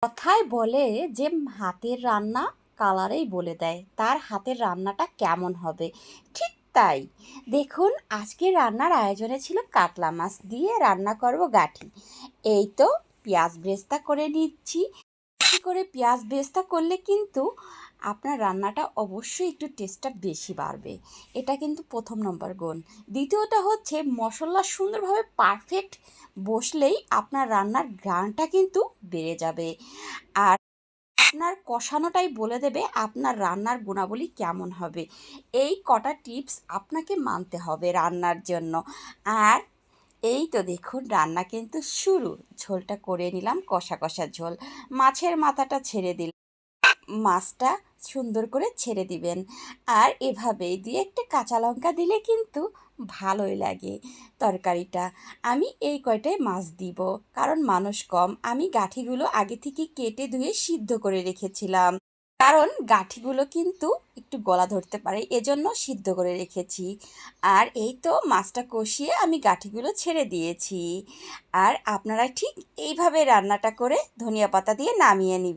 কথায় বলে যে হাতের রান্না কালারেই বলে দেয় তার হাতের রান্নাটা কেমন হবে। ঠিক তাই। দেখুন, আজকে রান্নার আয়োজনে ছিল কাতলা মাছ দিয়ে রান্না করব গাঠি। এই তো পেঁয়াজ বেরেস্তা করে নিচ্ছি। বেশি করে পেঁয়াজ বেরেস্তা করলে কিন্তু আপনার রান্নাটা অবশ্যই একটু টেস্টটা বেশি বাড়বে। এটা কিন্তু প্রথম নম্বর গুণ। দ্বিতীয়টা হচ্ছে মশলা সুন্দরভাবে পারফেক্ট বসলেই আপনার রান্নার ঘ্রাণটা কিন্তু বেড়ে যাবে। আর আপনার কষানোটাই বলে দেবে আপনার রান্নার গুণাবলী কেমন হবে। এই কটা টিপস আপনাকে মানতে হবে রান্নার জন্য। আর এই তো দেখুন, রান্না কিন্তু শুরু। ঝোলটা করে নিলাম, কষা কষা ঝোল। মাছের মাথাটা ছেড়ে দিলাম। মাছটা সুন্দর করে ছেড়ে দিবেন। আর এভাবেই দিয়ে একটা কাঁচা লঙ্কা দিলে কিন্তু ভালোই লাগে তরকারিটা। আমি এই কয়টাই মাছ দিব, কারণ মানুষ কম। আমি গাঁঠিগুলো আগে থেকে কেটে ধুয়ে সিদ্ধ করে রেখেছিলাম, কারণ গাঁঠিগুলো কিন্তু একটু গলা ধরতে পারে, এজন্য সিদ্ধ করে রেখেছি। আর এই তো মাছটা কষিয়ে আমি গাঁঠিগুলো ছেড়ে দিয়েছি। আর আপনারা ঠিক এইভাবে রান্নাটা করে ধনিয়া পাতা দিয়ে নামিয়ে নেবেন।